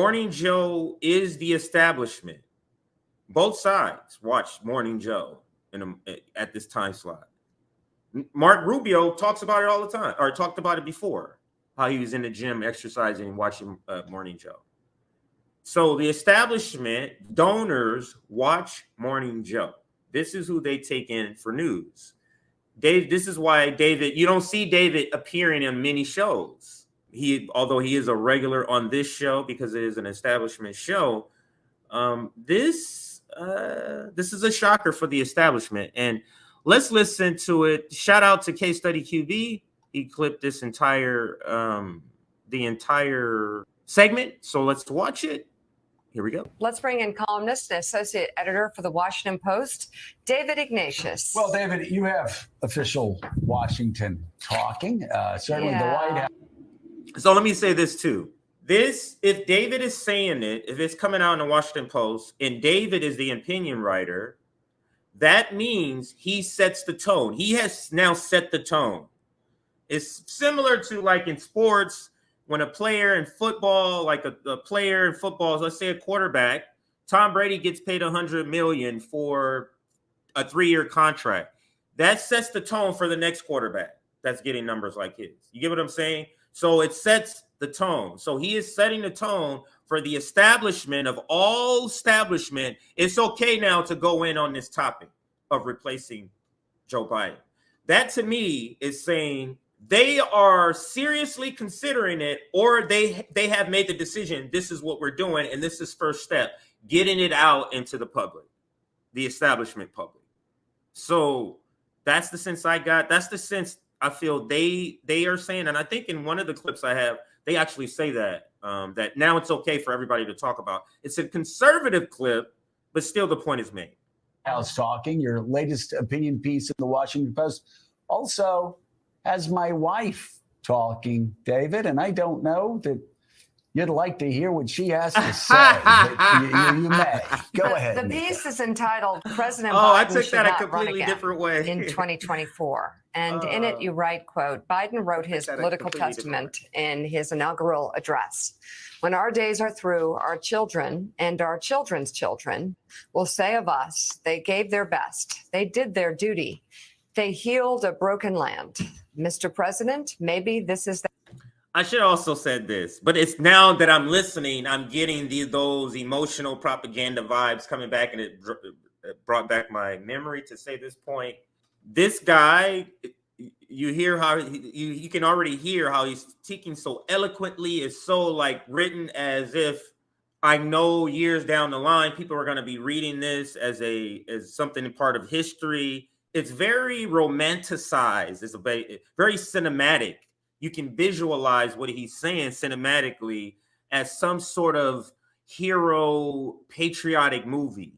Morning Joe is the establishment. Both sides watch Morning Joe at this time slot. Mark Rubio talks about it all the time, or talked about it before, how he was in the gym exercising and watching Morning Joe. So the establishment donors watch Morning Joe. This is who they take in for news. Dave, this is why David, you don't see David appearing in many shows. Although he is a regular on this show because it is an establishment show, this is a shocker for the establishment. And let's listen to it. Shout out to Case Study QB. He clipped this the entire segment. So let's watch it. Here we go. Let's bring in columnist and associate editor for the Washington Post, David Ignatius. Well, David, you have official Washington talking. Certainly the White House. So let me say this too. If David is saying it, if it's coming out in the Washington Post, and David is the opinion writer, that means he sets the tone. He has now set the tone. It's similar to like in sports, when a player in football, like a player in football, let's say a quarterback, Tom Brady gets paid $100 million for a 3-year contract. That sets the tone for the next quarterback that's getting numbers like his. You get what I'm saying? So it sets the tone. So he is setting the tone for the establishment of all establishment. It's okay now to go in on this topic of replacing Joe Biden. That to me is saying they are seriously considering it, or they have made the decision. This is what we're doing, and this is first step, getting it out into the public, the establishment public. So that's the sense I got. That's the sense I feel they are saying. And I think in one of the clips I have, they actually say that that now it's okay for everybody to talk about. It's a conservative clip, but still the point is made. House talking, your latest opinion piece in the Washington Post also has my wife talking, David, and I don't know that you'd like to hear what she has to say. you may. Go ahead. The piece is entitled President Biden I took should that a not completely run again different way. in 2024. And in it, you write, quote, Biden wrote his political testament in his inaugural address. When our days are through, our children and our children's children will say of us, they gave their best. They did their duty. They healed a broken land. Mr. President, maybe this is the I should also said this, but it's now that I'm listening, I'm getting those emotional propaganda vibes coming back, and it brought back my memory to say this point. This guy, you hear how you can already hear how he's speaking so eloquently. It's so like written as if I know years down the line people are going to be reading this as something part of history. It's very romanticized. It's very cinematic. You can visualize what he's saying cinematically as some sort of hero patriotic movie.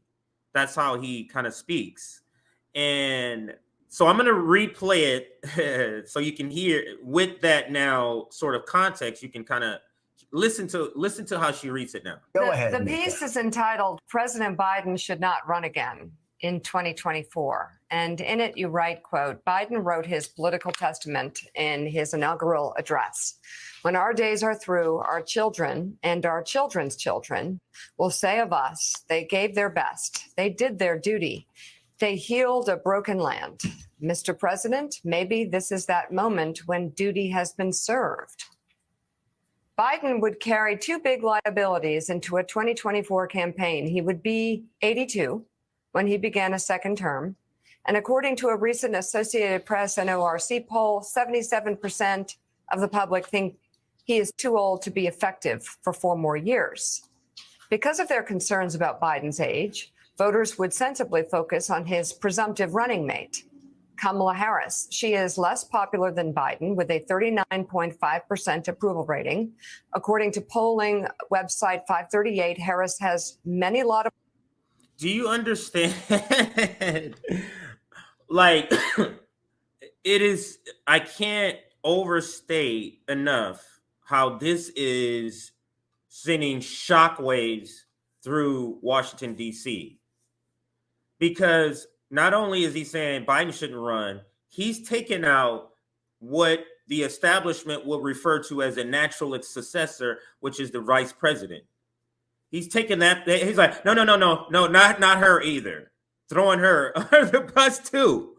That's how he kind of speaks. And so I'm going to replay it so you can hear with that now sort of context. You can kind of listen to how she reads it now. Go ahead. The piece is entitled President Biden Should Not Run Again in 2024. And in it, you write, quote, Biden wrote his political testament in his inaugural address. When our days are through, our children and our children's children will say of us, they gave their best. They did their duty. They healed a broken land. Mr. President, maybe this is that moment when duty has been served. Biden would carry two big liabilities into a 2024 campaign. He would be 82 when he began a second term. And according to a recent Associated Press and ORC poll, 77% of the public think he is too old to be effective for 4 more years. Because of their concerns about Biden's age, voters would sensibly focus on his presumptive running mate, Kamala Harris. She is less popular than Biden with a 39.5% approval rating. According to polling website 538, Harris has many laudable. Do you understand? Like, it is, I can't overstate enough how this is sending shockwaves through Washington, D.C. Because not only is he saying Biden shouldn't run, he's taken out what the establishment will refer to as a natural successor, which is the vice president. He's taking that. He's like, no, not her either. Throwing her under the bus too.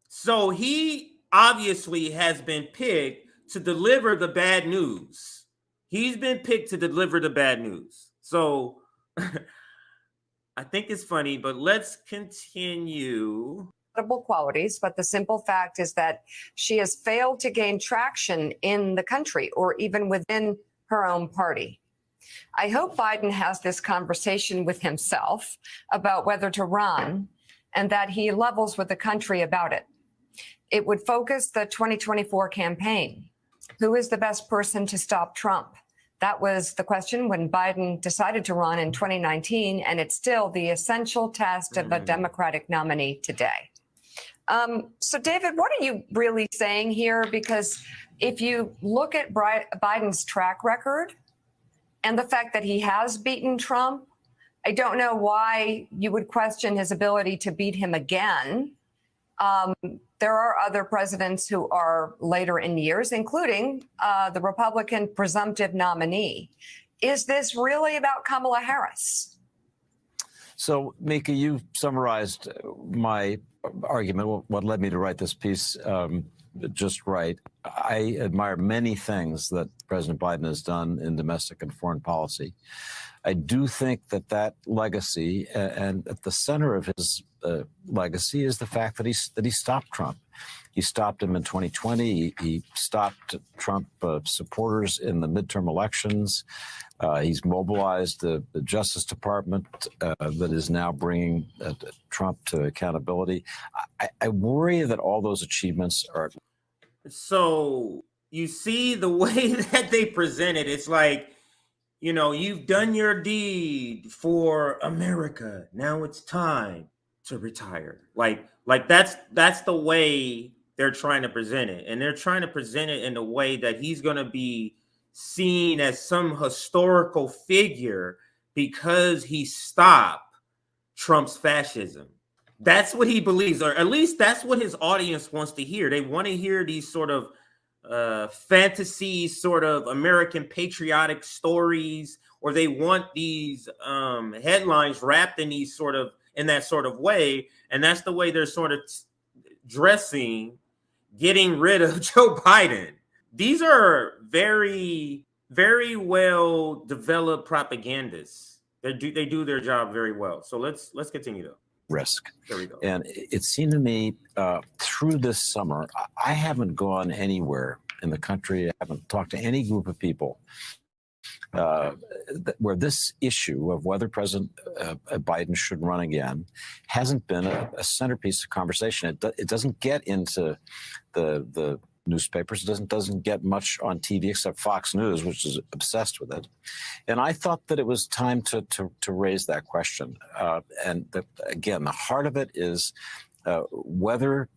So he obviously has been picked to deliver the bad news. He's been picked to deliver the bad news. So I think it's funny, but let's continue. Qualities, but the simple fact is that she has failed to gain traction in the country or even within her own party. I hope Biden has this conversation with himself about whether to run and that he levels with the country about it. It would focus the 2024 campaign. Who is the best person to stop Trump? That was the question when Biden decided to run in 2019, and it's still the essential test of a Democratic nominee today. So, David, what are you really saying here? Because if you look at Biden's track record and the fact that he has beaten Trump, I don't know why you would question his ability to beat him again. There are other presidents who are later in years, including the Republican presumptive nominee. Is this really about Kamala Harris? So, Mika, you summarized my argument, what led me to write this piece, just right. I admire many things that President Biden has done in domestic and foreign policy. I do think that that legacy, and at the center of his legacy, is the fact that he stopped Trump. He stopped him in 2020. He stopped Trump supporters in the midterm elections. He's mobilized the Justice Department that is now bringing Trump to accountability. I worry that all those achievements are. So you see the way that they present it, it's like, you know, you've done your deed for America. Now it's time to retire. Like that's the way they're trying to present it. And they're trying to present it in a way that he's going to be seen as some historical figure because he stopped Trump's fascism. That's what he believes, or at least that's what his audience wants to hear. They want to hear these sort of fantasy, sort of American patriotic stories, or they want these headlines wrapped in these sort of, in that sort of way. And that's the way they're sort of dressing, getting rid of Joe Biden. These are very, very well developed propagandists. They do their job very well. So let's continue though. Risk. There we go. And it seemed to me through this summer, I haven't gone anywhere in the country, I haven't talked to any group of people where this issue of whether President Biden should run again hasn't been a centerpiece of conversation. It doesn't get into the newspapers. It doesn't get much on TV except Fox News, which is obsessed with it. And I thought that it was time to raise that question. Again, the heart of it is whether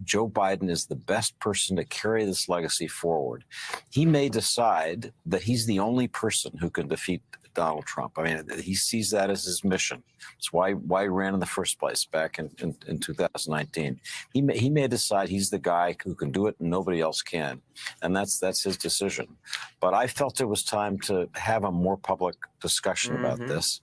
Joe Biden is the best person to carry this legacy forward. He may decide that he's the only person who can defeat Donald Trump. I mean, he sees that as his mission. It's why he ran in the first place back in 2019. He may decide he's the guy who can do it and nobody else can. And that's his decision. But I felt it was time to have a more public discussion about this.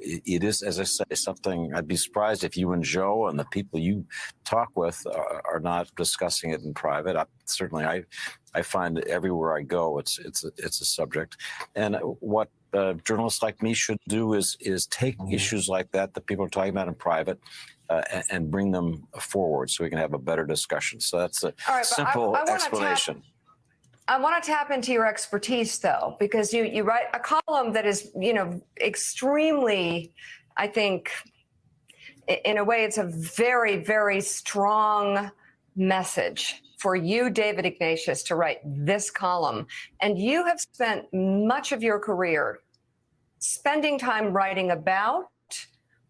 It is, as I say, something I'd be surprised if you and Joe and the people you talk with are not discussing it in private. I find that everywhere I go, it's a subject. And what journalists like me should do is take issues like that people are talking about in private and bring them forward so we can have a better discussion. So that's a simple explanation. I want to tap into your expertise, though, because you write a column that is, extremely, I think, in a way, it's a very, very strong message for you, David Ignatius, to write this column. And you have spent much of your career spending time writing about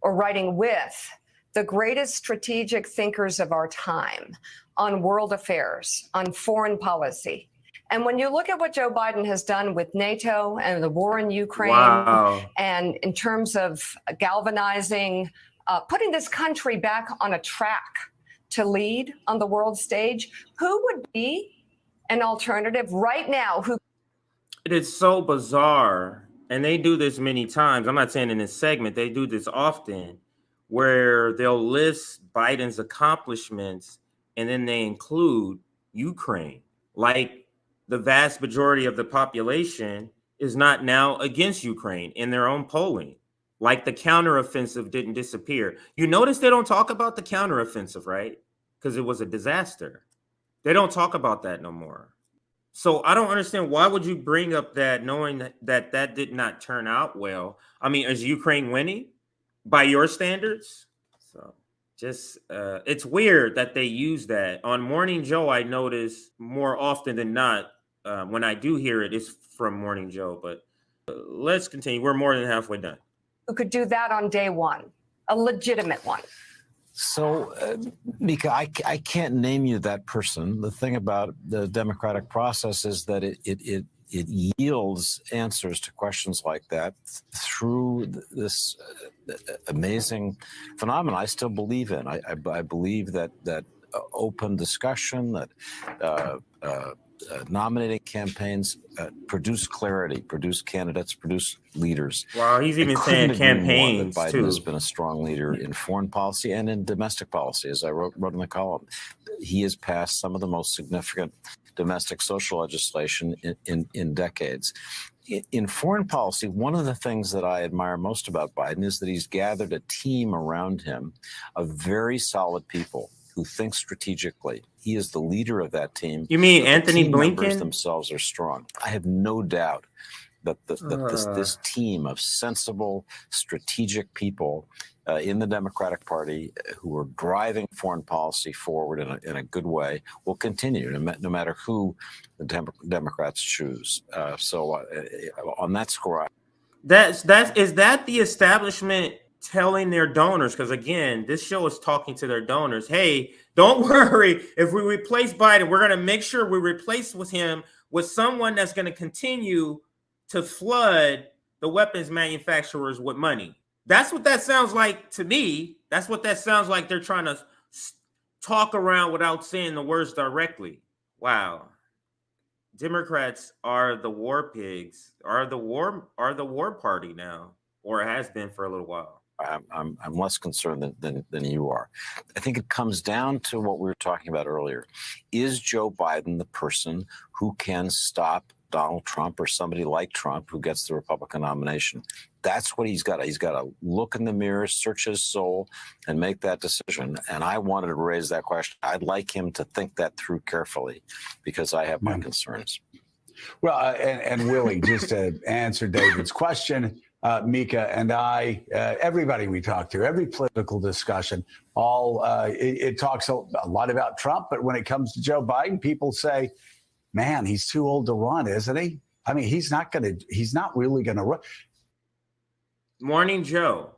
or writing with the greatest strategic thinkers of our time on world affairs, on foreign policy. And when you look at what Joe Biden has done with NATO and the war in Ukraine, and in terms of galvanizing, putting this country back on a track to lead on the world stage, who would be an alternative right now? It is so bizarre and they do this many times. I'm not saying in this segment, they do this often, where they'll list Biden's accomplishments and then they include Ukraine. Like the vast majority of the population is not now against Ukraine in their own polling. Like the counteroffensive didn't disappear. You notice they don't talk about the counteroffensive, right? Because it was a disaster. They don't talk about that no more. So I don't understand, why would you bring up that knowing that did not turn out well? I mean, is Ukraine winning by your standards? So just it's weird that they use that. On Morning Joe, I notice more often than not, when I do hear it, it's from Morning Joe. But let's continue. We're more than halfway done. Who could do that on day one, a legitimate one? So, Mika, I can't name you that person. The thing about the democratic process is that it yields answers to questions like that through this amazing phenomenon I still believe in. I believe that open discussion, that nominating campaigns produce clarity, produce candidates, produce leaders. Wow, he's even saying campaigns that Biden too. has been a strong leader in foreign policy and in domestic policy, as I wrote in the column. He has passed some of the most significant domestic social legislation in decades. In foreign policy, one of the things that I admire most about Biden is that he's gathered a team around him of very solid people who think strategically. He is the leader of that team. You mean Anthony Blinken? Members Blinken themselves are strong. I have no doubt that this team of sensible, strategic people in the Democratic Party who are driving foreign policy forward in a good way will continue, no matter who the Democrats choose. So on that score, is that the establishment telling their donors? Because again, this show is talking to their donors. Hey, don't worry. If we replace Biden, we're going to make sure we replace him with someone that's going to continue to flood the weapons manufacturers with money. That's what that sounds like to me. That's what that sounds like. They're trying to talk around without saying the words directly. Wow. Democrats are the war pigs, are the war party now, or has been for a little while. I'm less concerned than you are. I think it comes down to what we were talking about earlier. Is Joe Biden the person who can stop Donald Trump or somebody like Trump who gets the Republican nomination? That's what he's got. He's got to look in the mirror, search his soul, and make that decision. And I wanted to raise that question. I'd like him to think that through carefully because I have my concerns. Well, and Willie, just to answer David's question, Mika and I, everybody we talk to, every political discussion, it talks a lot about Trump. But when it comes to Joe Biden, people say, man, he's too old to run, isn't he? I mean, he's not really going to run. Morning Joe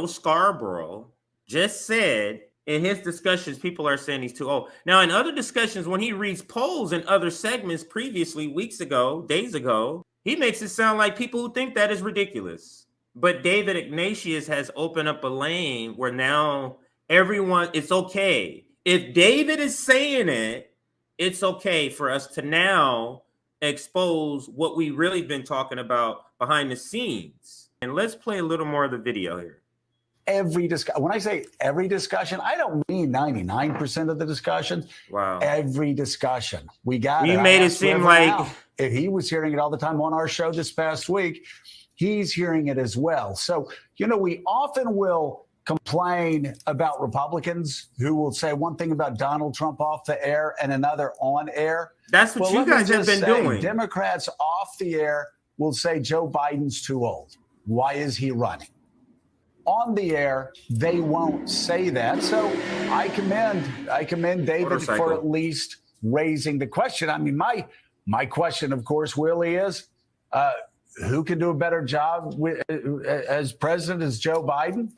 Scarborough just said in his discussions, people are saying he's too old. Now, in other discussions, when he reads polls in other segments previously, weeks ago, days ago, he makes it sound like people who think that is ridiculous. But David Ignatius has opened up a lane where now it's okay. If David is saying it, it's okay for us to now expose what we really been talking about behind the scenes. And let's play a little more of the video here. When I say every discussion, I don't mean 99% of the discussion. Wow. Every discussion. We got it. You made it seem like if he was hearing it all the time on our show this past week, he's hearing it as well. So, we often will complain about Republicans who will say one thing about Donald Trump off the air and another on air. That's what you guys have been doing. Democrats off the air will say Joe Biden's too old. Why is he running? On the air, they won't say that. So I commend David for at least raising the question. I mean, my question, of course, Willie, is who can do a better job as president as Joe Biden?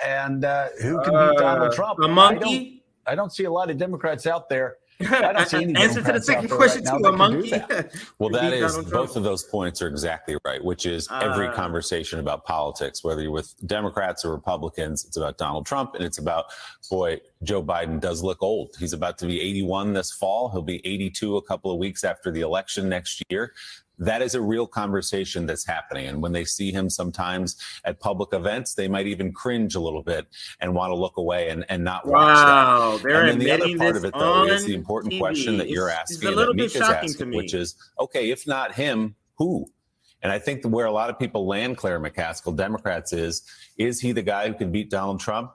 And who can beat Donald Trump? A monkey? I don't see a lot of Democrats out there. I don't see any answer to the second question right to a monkey. Well, that is, both of those points are exactly right, which is every conversation about politics, whether you're with Democrats or Republicans, it's about Donald Trump, and it's about, boy, Joe Biden does look old. He's about to be 81 this fall. He'll be 82 a couple of weeks after the election next year. That is a real conversation that's happening. And when they see him sometimes at public events, they might even cringe a little bit and want to look away and not watch that. Wow, they're And then the other admitting part this of it, though, is on the important TV. question that you're It's asking, a and little that bit Mika's shocking to asking, me. which is, okay, if not him, who? And I think where a lot of people land, Claire McCaskill, Democrats, is he the guy who can beat Donald Trump?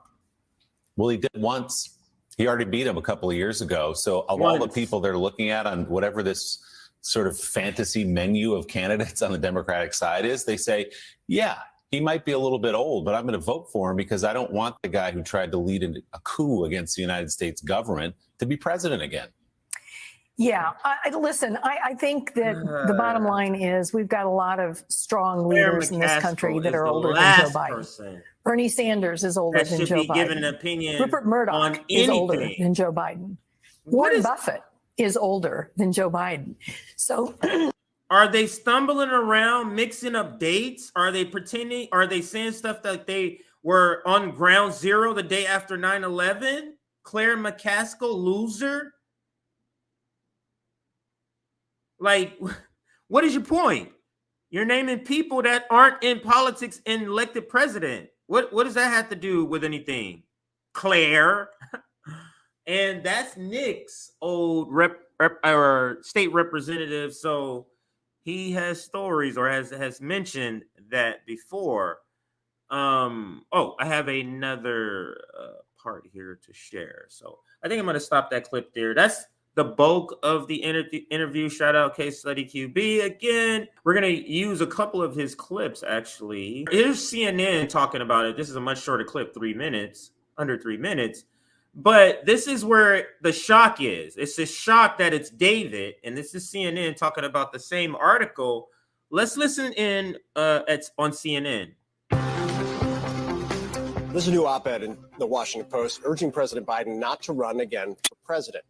Well, he did once. He already beat him a couple of years ago. So of all the people they're looking at on whatever this sort of fantasy menu of candidates on the Democratic side is, they say, yeah, he might be a little bit old, but I'm going to vote for him because I don't want the guy who tried to lead a coup against the United States government to be president again. Yeah, listen, I think that the bottom line is we've got a lot of strong leaders in this country that are older than Joe Biden. Bernie Sanders is older than Joe Biden. Given an opinion Rupert Murdoch is older than Joe Biden. Warren Buffett is older than Joe Biden. So are they stumbling around, mixing up dates? Are they pretending? Are they saying stuff that they were on ground zero the day after 9/11? Claire McCaskill, loser? Like, what is your point? You're naming people that aren't in politics and elected president. What does that have to do with anything? Claire. And that's Nick's old state representative. So he has stories or has mentioned that before. I have another part here to share. So I think I'm going to stop that clip there. That's the bulk of the interview. Shout out Case Study QB. Again, we're going to use a couple of his clips, actually. Here's CNN talking about it. This is a much shorter clip, 3 minutes, under 3 minutes. But this is where the shock is. It's a shock that it's David, and this is CNN talking about the same article. Let's listen in on CNN. There's a new op-ed in the Washington Post urging President Biden not to run again for president.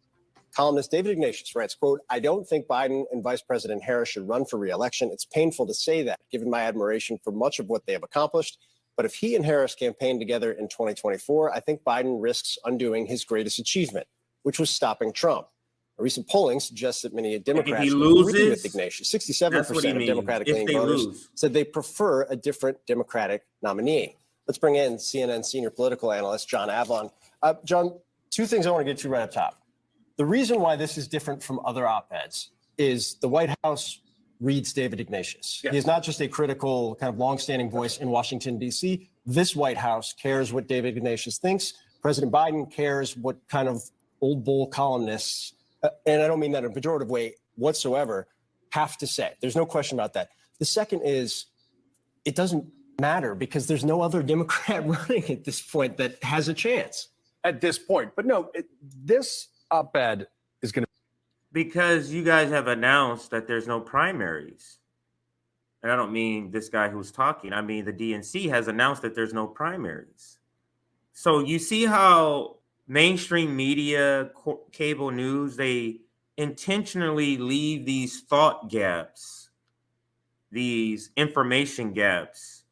Columnist David Ignatius writes, quote, "I don't think Biden and Vice President Harris should run for re-election. It's painful to say that, given my admiration for much of what they have accomplished. But if he and Harris campaign together in 2024, I think Biden risks undoing his greatest achievement, which was stopping Trump. A recent polling suggests that many Democrats agree with Ignatius. 67% of Democratic-leaning voters said they prefer a different Democratic nominee. Let's bring in CNN senior political analyst John Avlon. John, two things I want to get to right up top. The reason why this is different from other op-eds is the White House reads David Ignatius. Yes. He is not just a critical, kind of longstanding voice in Washington, D.C. This White House cares what David Ignatius thinks. President Biden cares what kind of old bull columnists, and I don't mean that in a pejorative way whatsoever, have to say. There's no question about that. The second is it doesn't matter because there's no other Democrat running at this point that has a chance. At this point. But no, this op-ed is going to... Because you guys have announced that there's no primaries. And I don't mean this guy who's talking. I mean, the DNC has announced that there's no primaries. So you see how mainstream media, cable news, they intentionally leave these thought gaps, these information gaps,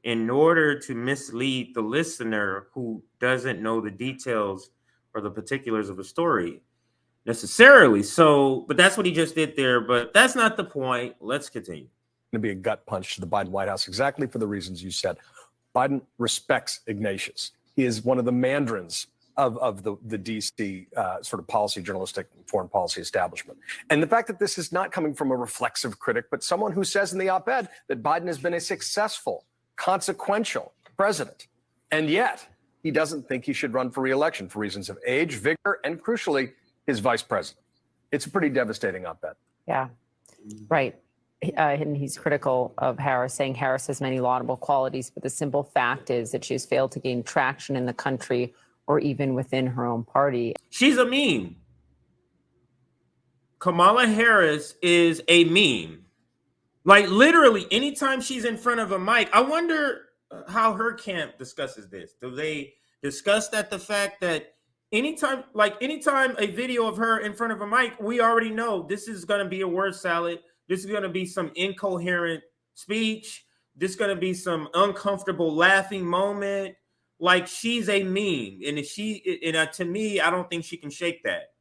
in order to mislead the listener who doesn't know the details or the particulars of a story necessarily. So, but that's what he just did there. But that's not the point. Let's continue. Going to be a gut punch to the Biden White House, exactly for the reasons you said. Biden respects Ignatius. He is one of the mandarins of the D.C. Sort of policy, journalistic, foreign policy establishment. And the fact that this is not coming from a reflexive critic, but someone who says in the op-ed that Biden has been a successful, consequential president. And yet he doesn't think he should run for re-election for reasons of age, vigor, and crucially, his vice president. It's a pretty devastating op-ed. Yeah, right. And he's critical of Harris, saying Harris has many laudable qualities, but the simple fact is that she's failed to gain traction in the country or even within her own party. She's a meme. Kamala Harris is a meme. Like literally, anytime she's in front of a mic, I wonder how her camp discusses this. Do they discuss that the fact that anytime a video of her in front of a mic, we already know this is going to be a word salad. This is going to be some incoherent speech. This is going to be some uncomfortable laughing moment. Like she's a meme. And to me, I don't think she can shake that.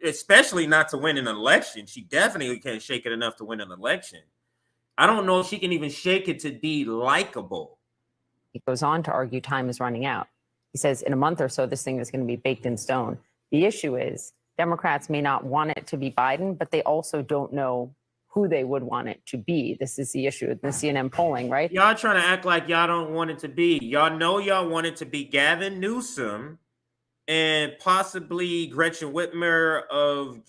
especially not to win an election. She definitely can't shake it enough to win an election. I don't know if she can even shake it to be likable. He goes on to argue time is running out. He says in a month or so, this thing is going to be baked in stone. The issue is Democrats may not want it to be Biden, but they also don't know who they would want it to be. This is the issue with the CNN polling, right? Y'all trying to act like y'all don't want it to be. Y'all know y'all want it to be Gavin Newsom and possibly Gretchen Whitmer of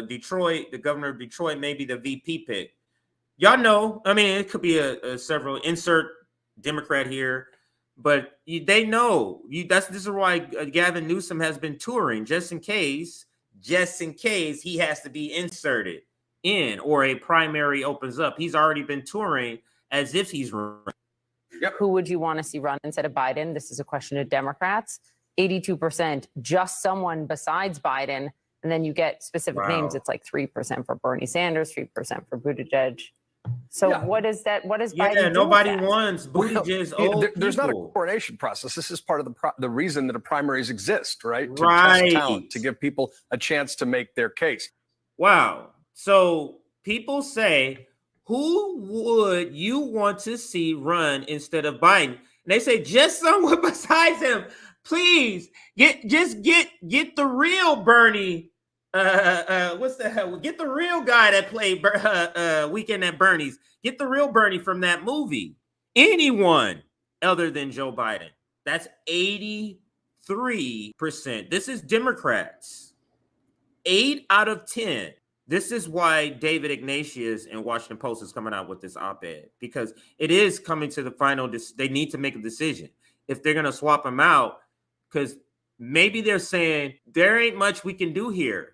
Detroit, the governor of Detroit, maybe the VP pick. Y'all know, I mean, it could be a several insert Democrat here, but they know. This is why Gavin Newsom has been touring, just in case he has to be inserted in or a primary opens up. He's already been touring as if he's running. Yep. Who would you want to see run instead of Biden? This is a question of Democrats. 82%, just someone besides Biden. And then you get specific names. It's like 3% for Bernie Sanders, 3% for Buttigieg. So what is that? What is Biden? Yeah, nobody wants Buttigieg. There's not a coronation process. This is part of the reason that primaries exist, right? To test talent, to give people a chance to make their case. Wow. So people say, who would you want to see run instead of Biden? And they say, just someone besides him. Please get the real Bernie. What's the hell? Get the real guy that played Weekend at Bernie's. Get the real Bernie from that movie. Anyone other than Joe Biden. That's 83%. This is Democrats. 8 out of 10. This is why David Ignatius in Washington Post is coming out with this op-ed, because it is coming to the final. They need to make a decision if they're going to swap him out, because maybe they're saying there ain't much we can do here.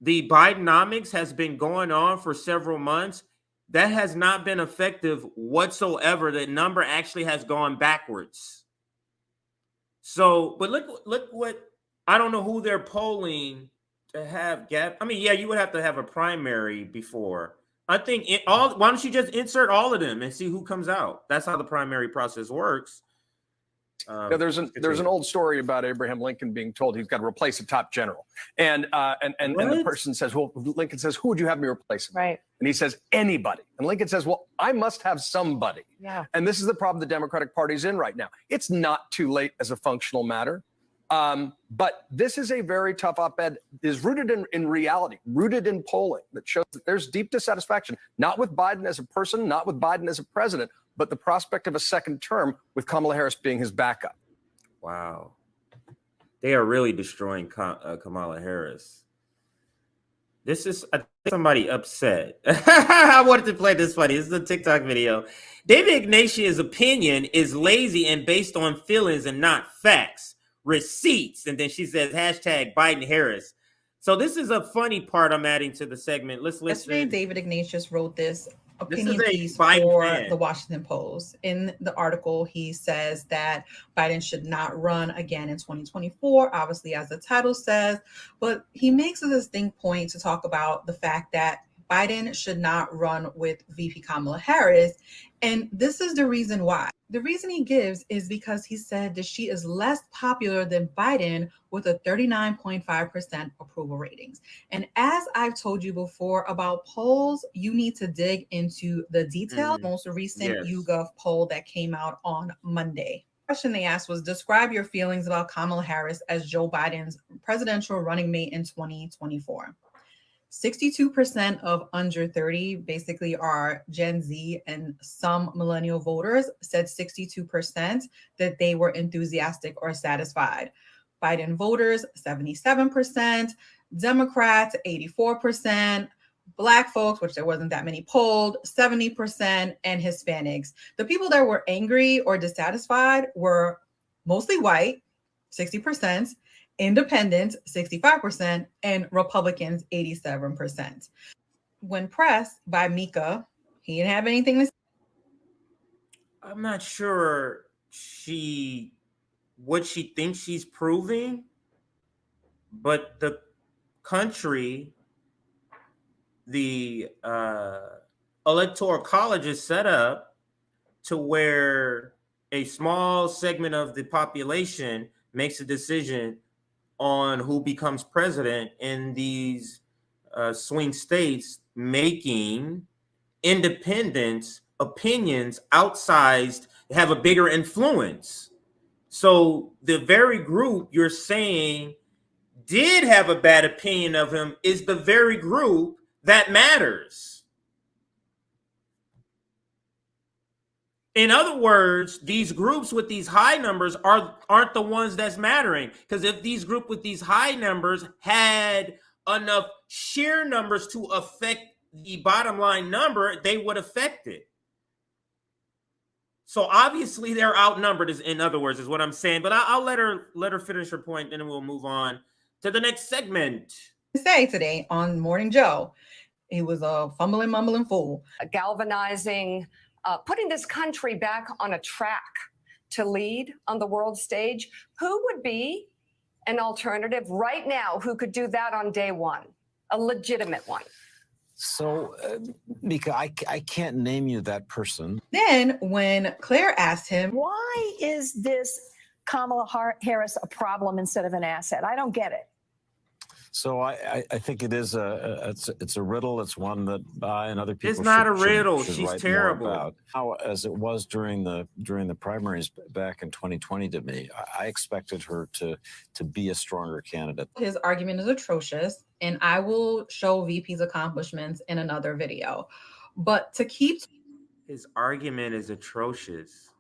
The Bidenomics has been going on for several months. That has not been effective whatsoever. The number actually has gone backwards. So, but look what, I don't know who they're polling to have gap. I mean, yeah, you would have to have a primary before. I think why don't you just insert all of them and see who comes out? That's how the primary process works. There's an old story about Abraham Lincoln being told he's got to replace a top general, and the person says, well, Lincoln says, who would you have me replace him? Right. And he says, anybody. And Lincoln says, well, I must have somebody. Yeah. And this is the problem the Democratic Party's in right now. It's not too late as a functional matter. But this is a very tough op-ed, is rooted in reality, rooted in polling that shows that there's deep dissatisfaction, not with Biden as a person, not with Biden as a president, but the prospect of a second term with Kamala Harris being his backup. Wow. They are really destroying Kamala Harris. This is somebody upset. I wanted to play this funny. This is a TikTok video. David Ignatius' opinion is lazy and based on feelings and not facts. Receipts. And then she says hashtag Biden Harris. So this is a funny part I'm adding to the segment. Let's listen. Yesterday, David Ignatius wrote this opinion piece for the Washington Post. In the article, he says that Biden should not run again in 2024, obviously, as the title says, but he makes a distinct point to talk about the fact that Biden should not run with VP Kamala Harris. And this is the reason why. The reason he gives is because he said that she is less popular than Biden with a 39.5% approval ratings. And as I've told you before about polls, you need to dig into the detail. Most recent YouGov poll that came out on Monday. The question they asked was, describe your feelings about Kamala Harris as Joe Biden's presidential running mate in 2024. 62% of under 30 basically are Gen Z, and some millennial voters said 62% that they were enthusiastic or satisfied. Biden voters, 77%, Democrats, 84%, Black folks, which there wasn't that many polled, 70%, and Hispanics. The people that were angry or dissatisfied were mostly white, 60%, Independents, 65%, and Republicans, 87%. When pressed by Mika, he didn't have anything to say. I'm not sure what she thinks she's proving, but the country, the electoral college is set up to where a small segment of the population makes a decision on who becomes president in these swing states, making independents' opinions outsized, have a bigger influence. So the very group you're saying did have a bad opinion of him is the very group that matters. In other words, these groups with these high numbers aren't the ones that's mattering. Because if these group with these high numbers had enough sheer numbers to affect the bottom line number, they would affect it. So obviously they're outnumbered, in other words, is what I'm saying. But I'll let her finish her point, and then we'll move on to the next segment. Say today on Morning Joe, he was a fumbling, mumbling fool. Galvanizing, putting this country back on a track to lead on the world stage. Who would be an alternative right now who could do that on day one? A legitimate one. So, Mika, I can't name you that person. Then when Claire asked him, why is this Kamala Harris a problem instead of an asset? I don't get it. So I think it is it's a riddle. It's one that I and other people. It's not a riddle. Should She's write terrible. More about. How, as it was during the primaries back in 2020 to me, I expected her to be a stronger candidate. His argument is atrocious, and I will show VP's accomplishments in another video. But to keep his argument is atrocious.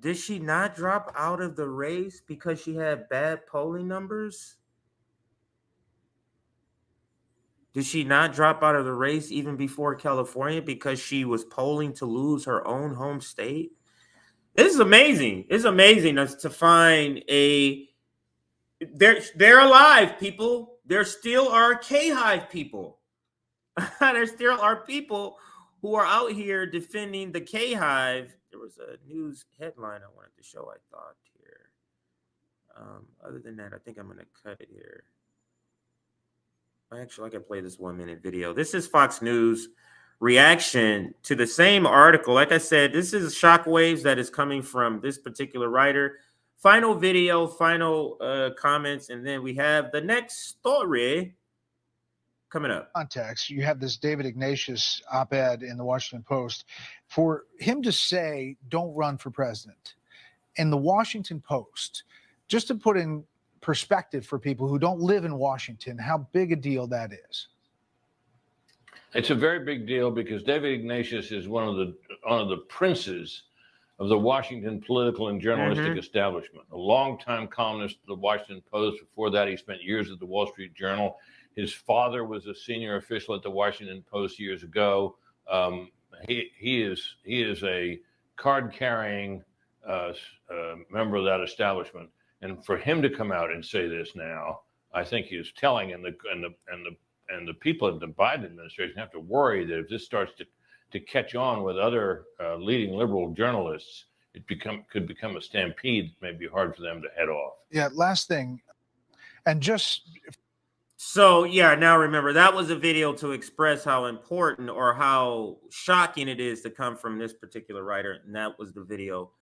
Did she not drop out of the race because she had bad polling numbers? Did she not drop out of the race even before California because she was polling to lose her own home state? This is amazing. It's amazing to find they're alive, people. There still are K-Hive people. There still are people who are out here defending the K-Hive. There was a news headline I wanted to show, I thought, here. Other than that, I think I'm going to cut it here. Actually, I can play this 1-minute video. This is Fox News reaction to the same article. Like I said, this is shockwaves that is coming from this particular writer. Final video, final comments, and then we have the next story coming up. Context, you have this David Ignatius op-ed in the Washington Post. For him to say, don't run for president, in the Washington Post, just to put in perspective for people who don't live in Washington, how big a deal that is. It's a very big deal because David Ignatius is one of the princes of the Washington political and journalistic establishment. A longtime columnist of the Washington Post. Before that, he spent years at the Wall Street Journal. His father was a senior official at the Washington Post years ago. He is a card-carrying member of that establishment. And for him to come out and say this now, I think he is telling, and the people in the Biden administration have to worry that if this starts to catch on with other leading liberal journalists, it could become a stampede. It may be hard for them to head off. Yeah. Last thing, and just. So yeah, now remember that was a video to express how important or how shocking it is to come from this particular writer, and that was the video